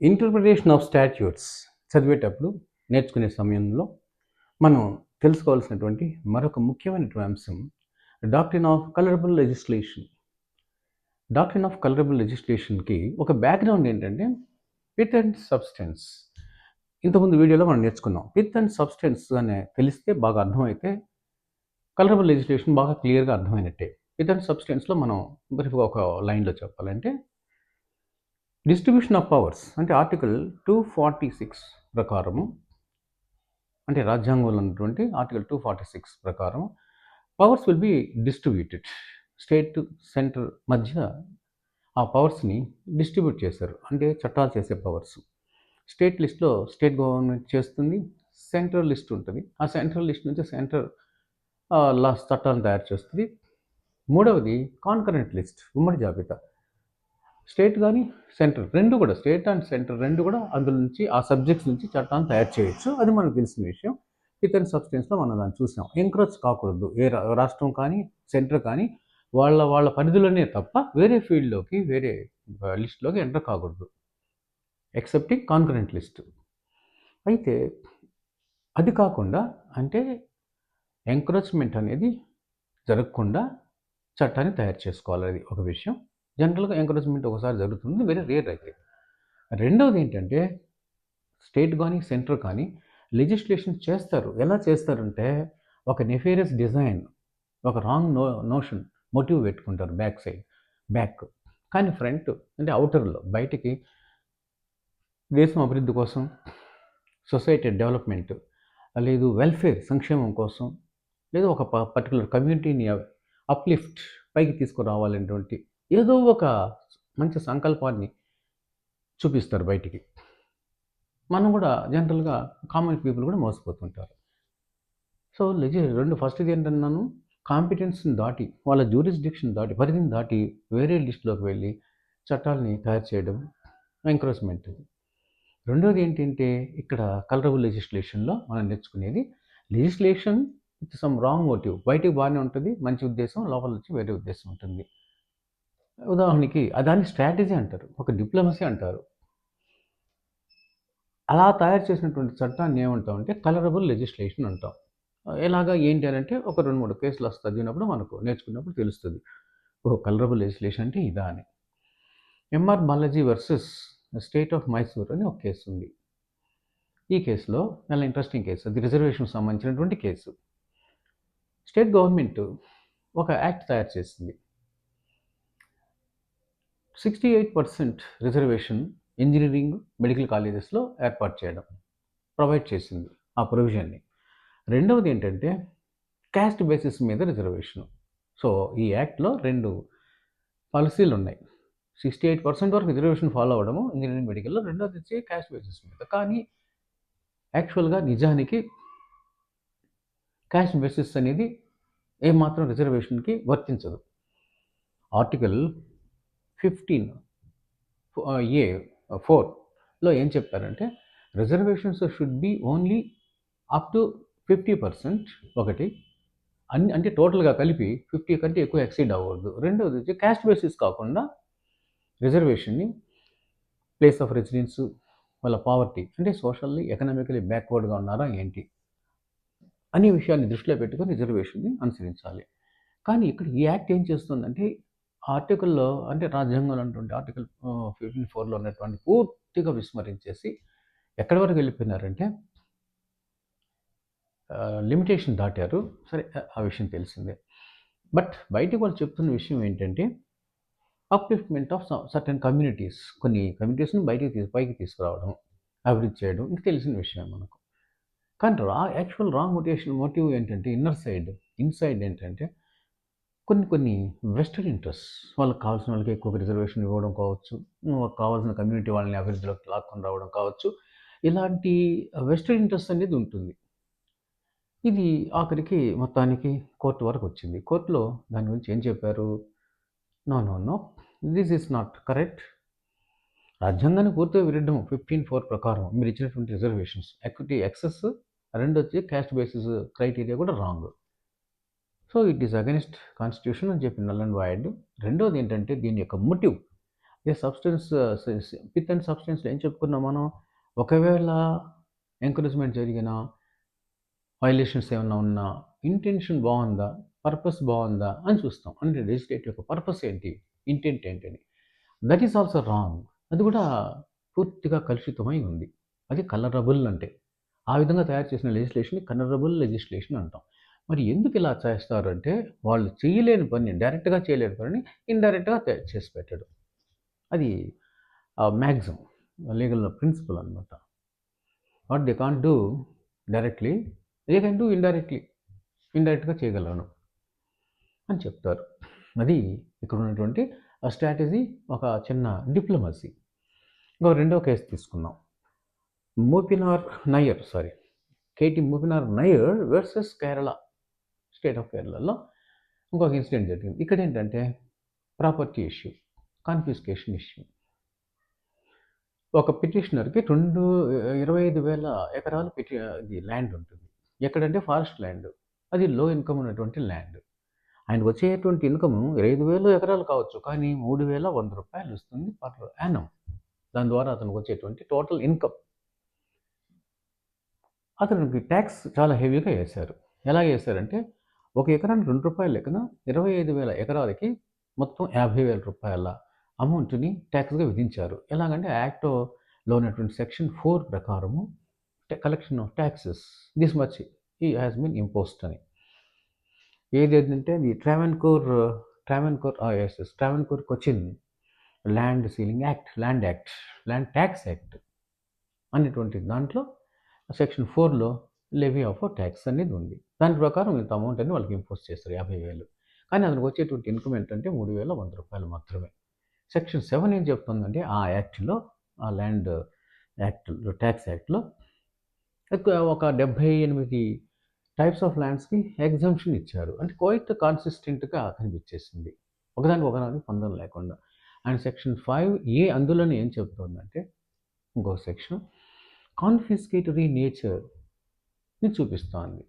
Interpretation of statutes చదివేటప్పుడు నేర్చుకునే సమయంలో మనం తెలుసుకోవాల్సినటువంటి మరొక ముఖ్యమైనటువంటి అంశం doctrine of colourable legislation. Doctrine of colourable లెజిస్లేషన్కి ఒక బ్యాక్గ్రౌండ్ ఏంటంటే పిత్ అండ్ సబ్స్టెన్స్. ఇంతకుముందు వీడియోలో మనం నేర్చుకున్నాం. పిత్ అండ్ సబ్స్టెన్స్ అనే తెలిస్తే బాగా అర్థమైతే కలరబుల్ లెజిస్లేషన్ బాగా క్లియర్గా అర్థమైనట్టే. పిత్ అండ్ సబ్స్టెన్స్లో మనం బ్రీఫ్గా ఒక లైన్లో చెప్పాలంటే డిస్ట్రిబ్యూషన్ ఆఫ్ పవర్స్ అంటే ఆర్టికల్ 246 ప్రకారము, అంటే రాజ్యాంగంలో ఉన్నటువంటి ఆర్టికల్ 246 ప్రకారం powers will be distributed. State centre మధ్య ఆ పవర్స్ని డిస్ట్రిబ్యూట్ చేశారు. అంటే చట్టాలు చేసే పవర్స్ స్టేట్ లిస్ట్లో స్టేట్ గవర్నమెంట్ చేస్తుంది, సెంట్రల్ లిస్ట్ ఉంటుంది. ఆ సెంట్రల్ లిస్ట్ నుంచి సెంటర్ లాస్ చట్టాలను తయారు చేస్తుంది. మూడవది కాన్కరెంట్ లిస్ట్, ఉమ్మడి జాబితా. స్టేట్ కానీ సెంటర్ రెండు కూడా, స్టేట్ అండ్ సెంటర్ రెండు కూడా అందులో నుంచి ఆ సబ్జెక్ట్స్ నుంచి చట్టాన్ని తయారు చేయొచ్చు. అది మనకు తెలిసిన విషయం. ఇతర సబ్స్టెన్స్లో మనం దాన్ని చూసాం. ఎంక్రోచ్ కాకూడదు ఏ రాష్ట్రం కానీ సెంటర్ కానీ వాళ్ళ పరిధిలోనే తప్ప వేరే ఫీల్డ్లోకి వేరే లిస్ట్లోకి ఎంటర్ కాకూడదు, ఎక్సెప్టింగ్ కాన్కరెంట్ లిస్ట్. అయితే అది కాకుండా అంటే ఎంక్రోచ్మెంట్ అనేది జరగకుండా చట్టాన్ని తయారు చేసుకోవాలి. అది ఒక విషయం. జనరల్గా ఎంకరేజ్మెంట్ ఒకసారి జరుగుతుంది, వెరీ రేర్ అయితే. రెండవది ఏంటంటే స్టేట్ కానీ సెంటర్ కానీ లెజిస్లేషన్ చేస్తారు. ఎలా చేస్తారంటే ఒక నెఫేరియస్ డిజైన్, ఒక రాంగ్ నోషన్ మోటివ్ పెట్టుకుంటారు బ్యాక్. కానీ ఫ్రంట్ అంటే అవుటర్లో బయటికి దేశం అభివృద్ధి కోసం, సొసైటీ డెవలప్మెంట్, లేదు వెల్ఫేర్ సంక్షేమం కోసం, లేదా ఒక పర్టికులర్ కమ్యూనిటీని అప్లిఫ్ట్ పైకి తీసుకురావాలనేటువంటి ఏదో ఒక మంచి సంకల్పాన్ని చూపిస్తారు బయటికి. మనం కూడా జనరల్గా కామన్ పీపుల్ కూడా మోసపోతుంటారు. సో రెండు ఫస్ట్ది ఏంటన్నాను, కాంపిటెన్స్ని దాటి వాళ్ళ జ్యూరిస్డిక్షన్ దాటి పరిధిని దాటి వేరే లిస్టులోకి వెళ్ళి చట్టాలని తయారు చేయడం ఎంకరేజ్మెంట్. రెండోది ఏంటంటే ఇక్కడ కలరబుల్ లెజిస్లేషన్లో మనం నేర్చుకునేది legislation with some wrong motive. బయటికి బాగానే ఉంటుంది మంచి ఉద్దేశం, లోపల వచ్చి వేరే ఉద్దేశం ఉంటుంది. ఉదాహరణకి దాన్ని స్ట్రాటజీ అంటారు, ఒక డిప్లొమసీ అంటారు. అలా తయారు చేసినటువంటి చట్టాన్ని ఏమంటాం అంటే కలరబుల్ లెజిస్లేషన్ అంటాం. ఎలాగా ఏంటి అని అంటే ఒక 2-3 కేసులు చదివినప్పుడు మనకు నేర్చుకున్నప్పుడు తెలుస్తుంది. కలరబుల్ లెజిస్లేషన్ అంటే ఇదా అని. MR Balaji versus state of Mysore అని ఒక కేసు ఉంది. ఈ కేసులో చాలా ఇంట్రెస్టింగ్ కేసు, అది రిజర్వేషన్ సంబంధించినటువంటి కేసు. స్టేట్ గవర్నమెంట్ ఒక యాక్ట్ తయారు చేసింది. 68% రిజర్వేషన్ ఇంజనీరింగ్ మెడికల్ కాలేజెస్లో ఏర్పాటు చేయడం ప్రొవైడ్ చేసింది ఆ ప్రొవిజన్ని. రెండవది ఏంటంటే క్యాస్ట్ బేసిస్ మీద రిజర్వేషన్. సో ఈ యాక్ట్లో 2 పాలసీలు ఉన్నాయి. 68% వరకు రిజర్వేషన్ ఫాలో అవ్వడము ఇంజనీరింగ్ మెడికల్లో, రెండవది వచ్చి క్యాస్ట్ బేసిస్ మీద. కానీ యాక్చువల్గా నిజానికి క్యాస్ట్ బేసిస్ అనేది ఏమాత్రం రిజర్వేషన్కి వర్తించదు. ఆర్టికల్ 15A(4)లో ఏం చెప్పారంటే reservations should be only up to 50%. ఒకటి అంటే టోటల్గా కలిపి 50 కంటే ఎక్కువ ఎక్సీడ్ అవ్వకూడదు. రెండవది వచ్చి క్యాస్ట్ బేసిస్ కాకుండా రిజర్వేషన్ని ప్లేస్ ఆఫ్ రెసిడెన్స్, వాళ్ళ పావర్టీ అంటే సోషల్లీ ఎకనామికలీ బ్యాక్వర్డ్గా ఉన్నారా ఏంటి అనే విషయాన్ని దృష్టిలో పెట్టుకొని రిజర్వేషన్ని అనుసరించాలి. కానీ ఇక్కడ ఈ యాక్ట్ ఏం చేస్తుందంటే ఆర్టికల్లో అంటే రాజ్యాంగంలో ఉన్నటువంటి ఆర్టికల్ 15(4)లో ఉన్నటువంటి పూర్తిగా విస్మరించేసి ఎక్కడి వరకు వెళ్ళిపోయినారంటే లిమిటేషన్ దాటారు. సరే ఆ విషయం తెలిసిందే. బట్ బయటికి వాళ్ళు చెప్తున్న విషయం ఏంటంటే అప్లిఫ్ట్మెంట్ ఆఫ్ సర్టెన్ కమ్యూనిటీస్, కొన్ని కమ్యూనిటీస్ని పైకి తీసుకురావడం, అభివృద్ధి చేయడం ఇంక తెలిసిన విషయం మనకు. కానీ యాక్చువల్ రాంగ్ మోటివ్ ఏంటంటే ఇన్సైడ్ ఏంటంటే కొన్ని వెస్టర్న్ ఇంట్రెస్ట్, వాళ్ళకి కావాల్సిన వాళ్ళకి ఎక్కువ రిజర్వేషన్ ఇవ్వడం కావచ్చు, కావాల్సిన కమ్యూనిటీ వాళ్ళని అభివృద్ధిలోకి లాక్కొని రావడం కావచ్చు. ఇలాంటి వెస్టర్న్ ఇంట్రెస్ట్ అనేది ఉంటుంది. ఇది ఆఖరికి మొత్తానికి కోర్టు వరకు వచ్చింది. కోర్టులో దాని గురించి ఏం చెప్పారు, no this is not correct. రాజ్యాంగాన్ని పూర్తిగా విరుద్ధం 15(4) ప్రకారం మీరు ఇచ్చినటువంటి రిజర్వేషన్స్ ఎక్విటీ ఎక్సెస్, రెండు వచ్చి క్యాస్ట్ బేసిస్ క్రైటీరియా కూడా wrong. So it is against constitution అని చెప్పి నల్ అండ్ వాయిడ్. రెండోది ఏంటంటే దీని యొక్క మోటివ్ ఏ సబ్స్టెన్స్ పిత్ అండ్ సబ్స్టెన్స్లో ఏం చెప్పుకున్నాం మనం, ఒకవేళ ఎంకరేజ్మెంట్ జరిగినా, వైలేషన్స్ ఏమన్నా ఉన్నా, ఇంటెన్షన్ బాగుందా, పర్పస్ బాగుందా అని చూస్తాం. అంటే లెజిస్లేటివ్ యొక్క పర్పస్ ఏంటి, ఇంటెంట్ ఏంటని. That is also wrong. అది కూడా పూర్తిగా కలుషితమై ఉంది. అది కలరబుల్ అంటే. ఆ విధంగా తయారు చేసిన లెజిస్లేషన్‌ని కలరబుల్ లెజిస్లేషన్ అంటాం. మరి ఎందుకు ఇలా చేస్తారంటే, వాళ్ళు చేయలేని పని, డైరెక్ట్‌గా చేయలేని పనిని ఇండైరెక్ట్‌గా చేసి పెట్టడం. అది మాక్సిమం లీగల్ ప్రిన్సిపల్ అనమాట. What they can't do directly, they can do indirectly. ఇండైరెక్ట్‌గా చేయగలను అని చెప్తారు. అది ఇక్కడ ఉన్నటువంటి స్ట్రాటజీ, ఒక చిన్న డిప్లొమసీ. ఇంకో రెండో కేసు తీసుకుందాం. K T Moopil Nair versus Kerala, state of కేరళలో ఇంకొక ఇన్సిడెంట్ జరిగింది. ఇక్కడ ఏంటంటే ప్రాపర్టీ ఇష్యూ, కాన్ఫిస్కేషన్ ఇష్యూ. ఒక పిటిషనర్కి 25,000 ఎకరాలు ఇది ల్యాండ్ ఉంటుంది. ఎక్కడంటే ఫారెస్ట్ ల్యాండ్. అది లో ఇన్కమ్ ఉన్నటువంటి ల్యాండ్. ఆయనకు వచ్చేటువంటి ఇన్కమ్ 25,000 ఎకరాలు కావచ్చు, కానీ 3,100 రూపాయలు వస్తుంది పర్ యానం. దాని ద్వారా అతనికి వచ్చేటువంటి టోటల్ ఇన్కమ్. అతనికి ట్యాక్స్ చాలా హెవీగా వేశారు. ఎలా వేశారంటే, ఒక ఎకరానికి ₹2 లెక్కన 25,000 ఎకరాలకి మొత్తం 50,000 రూపాయల అమౌంట్‌ని ట్యాక్స్‌గా విధించారు. ఎలాగంటే యాక్ట్‌లో ఉన్నటువంటి సెక్షన్ 4 ప్రకారము collection of taxes this much has been imposed అని. ఏదేంటంటే అది Travancore Cochin land ceiling act, land tax act అనేటువంటి దాంట్లో సెక్షన్ 4లో లెవీ ఆఫ్ ట్యాక్స్ అనేది ఉంది. దాని ప్రకారం ఇంత అమౌంట్ అని వాళ్ళకి ఇంపోజ్ చేస్తారు, 50,000. కానీ అతనికి వచ్చేటువంటి ఇన్కమ్ ఏంటంటే 3,100 రూపాయలు మాత్రమే. సెక్షన్ 7 ఏం చెప్తుందంటే, ఆ యాక్ట్లో, ఆ ల్యాండ్ యాక్ట్, ట్యాక్స్ యాక్ట్లో ఒక 78 టైప్స్ ఆఫ్ ల్యాండ్స్కి ఎగ్జంప్షన్ ఇచ్చారు. అంటే క్వైట్ కాన్సిస్టెంట్గా కనిపించేసింది, ఒకదానికి పొందం లేకుండా. అండ్ సెక్షన్ 5A అందులోనే ఏం చెప్తుందంటే, ఇంకో సెక్షన్ కాన్ఫిస్కేటరీ నేచర్ని చూపిస్తోంది.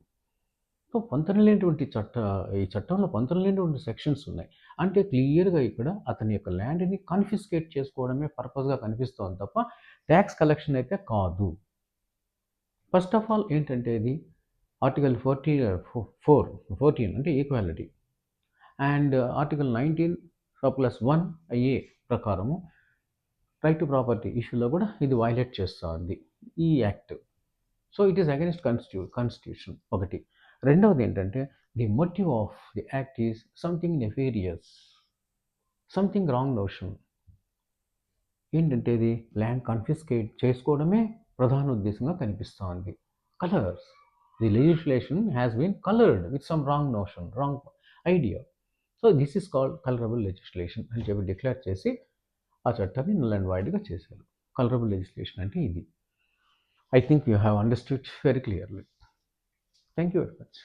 సో ఈ చట్టంలో పొంతనలేనటువంటి సెక్షన్స్ ఉన్నాయి. అంటే క్లియర్గా ఇక్కడ అతని యొక్క ల్యాండ్ని కాన్ఫిస్కేట్ చేసుకోవడమే పర్పస్గా కనిపిస్తోంది తప్ప ట్యాక్స్ కలెక్షన్ అయితే కాదు. ఫస్ట్ ఆఫ్ ఆల్ ఏంటంటే, ఇది ఆర్టికల్ 14 అంటే ఈక్వాలిటీ, అండ్ ఆర్టికల్ 19+1A ప్రకారము రైట్ టు ప్రాపర్టీ ఇష్యూలో కూడా ఇది వైలేట్ చేస్తుంది ఈ act. So it is against constitution ఒకటి. రెండవది ఏంటంటే, the motive of the act is something nefarious, something wrong notion. ఏంటంటే, ఇది ల్యాండ్ కాన్ఫిస్కేట్ చేసుకోవడమే ప్రధాన ఉద్దేశంగా కనిపిస్తోంది. Colours, the legislation has been coloured with some wrong notion, wrong idea. So this is called colourable legislation అని చెప్పి declare చేసి ఆ చట్టాన్ని null and voidగా చేశారు. కలరబుల్ లెజిస్లేషన్ అంటే ఇది. I think you have understood very clearly. Thank you very much.